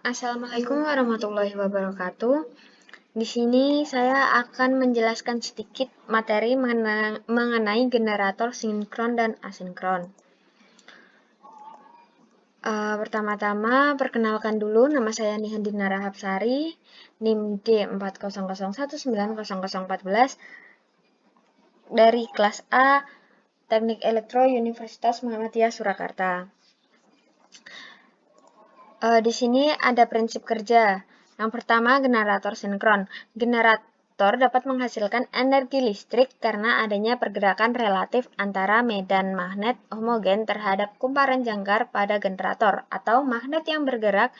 Assalamualaikum warahmatullahi wabarakatuh. Di sini saya akan menjelaskan sedikit materi mengenai generator sinkron dan asinkron. Pertama-tama, perkenalkan dulu, nama saya Nihandina Rahapsari, NIM D40019014 dari kelas A, Teknik Elektro Universitas Muhammadiyah Surakarta. Di sini ada prinsip kerja. Yang pertama, generator sinkron. Generator dapat menghasilkan energi listrik karena adanya pergerakan relatif antara medan magnet homogen terhadap kumparan jangkar pada generator, atau magnet yang bergerak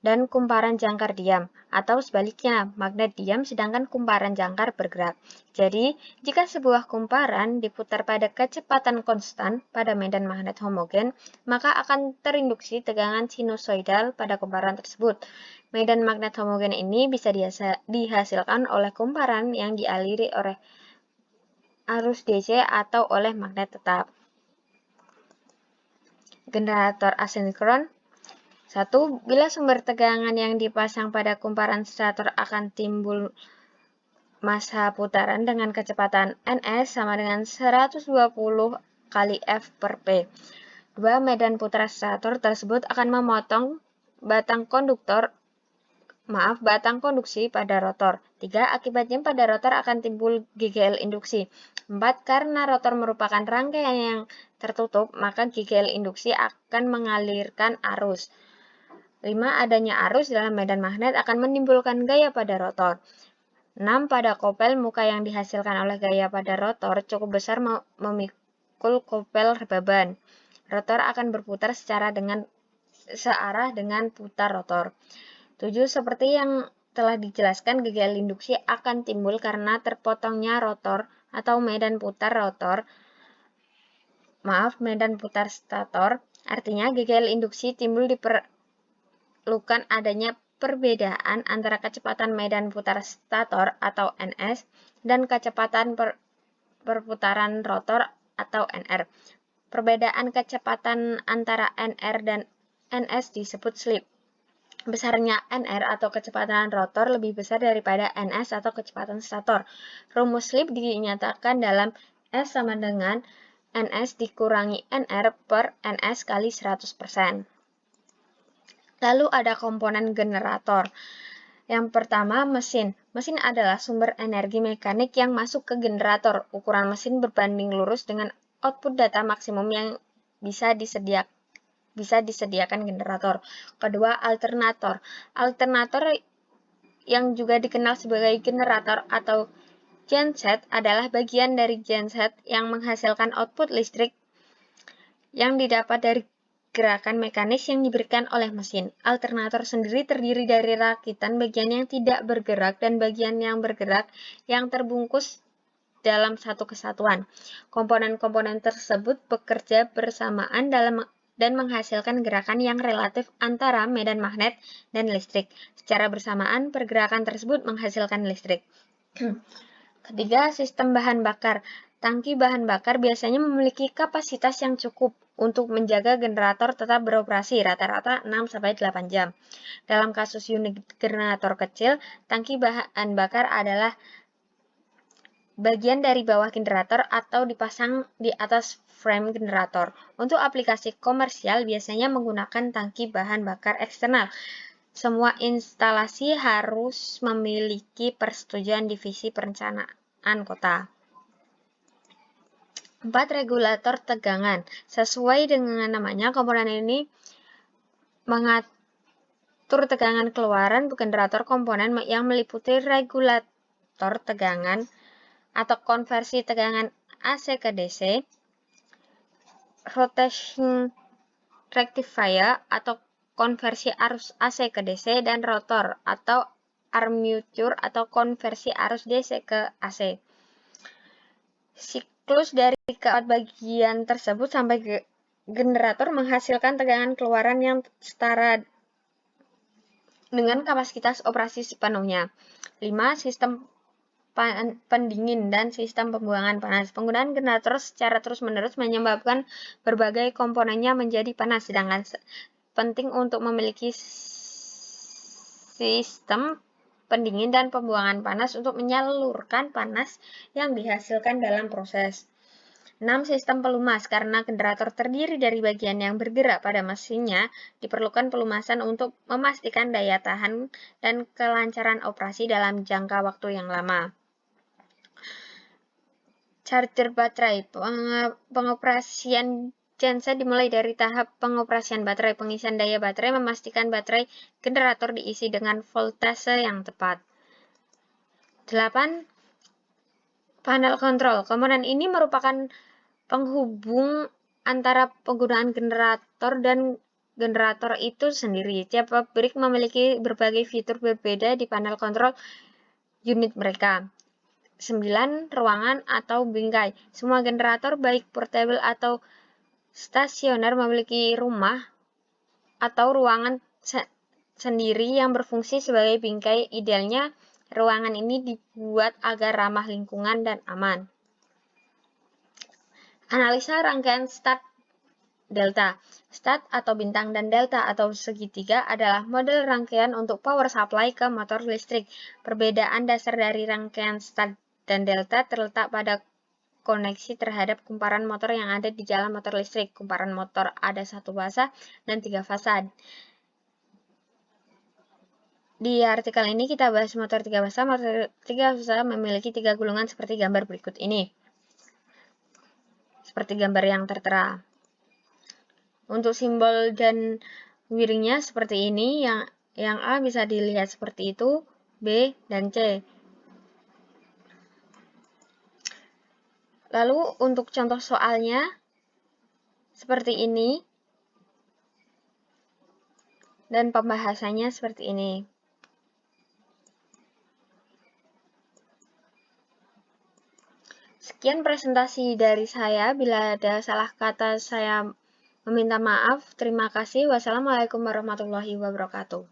dan kumparan jangkar diam, atau sebaliknya, magnet diam sedangkan kumparan jangkar bergerak. Jadi, jika sebuah kumparan diputar pada kecepatan konstan pada medan magnet homogen, maka akan terinduksi tegangan sinusoidal pada kumparan tersebut. Medan magnet homogen ini bisa dihasilkan oleh kumparan yang dialiri oleh arus DC atau oleh magnet tetap. Generator asinkron. 1. Bila sumber tegangan yang dipasang pada kumparan stator akan timbul massa putaran dengan kecepatan Ns sama dengan 120 kali F per P. 2. Medan putar stator tersebut akan memotong batang konduksi pada rotor. 3. Akibatnya pada rotor akan timbul GGL induksi. 4. Karena rotor merupakan rangkaian yang tertutup, maka GGL induksi akan mengalirkan arus. 5. Adanya arus dalam medan magnet akan menimbulkan gaya pada rotor. 6. Pada kopel, muka yang dihasilkan oleh gaya pada rotor cukup besar memikul kopel rebaban. Rotor akan berputar searah dengan putar rotor. 7. Seperti yang telah dijelaskan, GGL induksi akan timbul karena terpotongnya rotor atau medan putar stator. Artinya, GGL induksi timbul diperlukan adanya perbedaan antara kecepatan medan putar stator atau Ns dan kecepatan perputaran rotor atau Nr. Perbedaan kecepatan antara Nr dan Ns disebut slip. Besarnya Nr atau kecepatan rotor lebih besar daripada Ns atau kecepatan stator. Rumus slip dinyatakan dalam S sama dengan Ns dikurangi Nr per Ns kali 100%. Lalu ada komponen generator. Yang pertama, mesin. Mesin adalah sumber energi mekanik yang masuk ke generator. Ukuran mesin berbanding lurus dengan output data maksimum yang bisa disediakan generator. Kedua, alternator. Alternator yang juga dikenal sebagai generator atau genset adalah bagian dari genset yang menghasilkan output listrik yang didapat dari gerakan mekanis yang diberikan oleh mesin. Alternator sendiri terdiri dari rakitan bagian yang tidak bergerak dan bagian yang bergerak yang terbungkus dalam satu kesatuan. Komponen-komponen tersebut bekerja bersamaan dan menghasilkan gerakan yang relatif antara medan magnet dan listrik. Secara bersamaan, pergerakan tersebut menghasilkan listrik. Ketiga, sistem bahan bakar. Tangki bahan bakar biasanya memiliki kapasitas yang cukup untuk menjaga generator tetap beroperasi rata-rata 6-8 jam. Dalam kasus unit generator kecil, tangki bahan bakar adalah bagian dari bawah generator atau dipasang di atas frame generator. Untuk aplikasi komersial biasanya menggunakan tangki bahan bakar eksternal. Semua instalasi harus memiliki persetujuan Divisi Perencanaan Kota. 4. Regulator tegangan. Sesuai dengan namanya, komponen ini mengatur tegangan keluaran generator. Komponen yang meliputi regulator tegangan atau konversi tegangan AC ke DC, rotation rectifier atau konversi arus AC ke DC, dan rotor atau armature atau konversi arus DC ke AC. Siklus dari keempat bagian tersebut sampai generator menghasilkan tegangan keluaran yang setara dengan kapasitas operasi sepenuhnya. 5. Sistem pendingin dan sistem pembuangan panas. Penggunaan generator secara terus-menerus menyebabkan berbagai komponennya menjadi panas, sedangkan penting untuk memiliki sistem pendingin dan pembuangan panas untuk menyalurkan panas yang dihasilkan dalam proses. 6. Sistem pelumas. Karena generator terdiri dari bagian yang bergerak pada mesinnya, diperlukan pelumasan untuk memastikan daya tahan dan kelancaran operasi dalam jangka waktu yang lama. Charger baterai. Pengoperasian genset dimulai dari tahap pengoperasian baterai. Pengisian daya baterai memastikan baterai generator diisi dengan voltase yang tepat. 8. Panel kontrol. Komponen ini merupakan penghubung antara penggunaan generator dan generator itu sendiri. Tiap pabrik memiliki berbagai fitur berbeda di panel kontrol unit mereka. 9. Ruangan atau bingkai. Semua generator, baik portable atau stasioner, memiliki rumah atau ruangan sendiri yang berfungsi sebagai bingkai. Idealnya, ruangan ini dibuat agar ramah lingkungan dan aman. Analisa rangkaian start delta. Start atau bintang dan delta atau segitiga adalah model rangkaian untuk power supply ke motor listrik. Perbedaan dasar dari rangkaian start dan delta terletak pada koneksi terhadap kumparan motor yang ada di dalam motor listrik. Kumparan motor ada 1 fasa dan 3 fasa. Di artikel ini kita bahas motor 3 fasa. Motor 3 fasa memiliki 3 gulungan seperti gambar berikut ini. Seperti gambar yang tertera. Untuk simbol dan wiringnya seperti ini, yang A bisa dilihat seperti itu, B dan C. Lalu untuk contoh soalnya seperti ini dan pembahasannya seperti ini. Sekian presentasi dari saya. Bila ada salah kata saya meminta maaf. Terima kasih. Wassalamualaikum warahmatullahi wabarakatuh.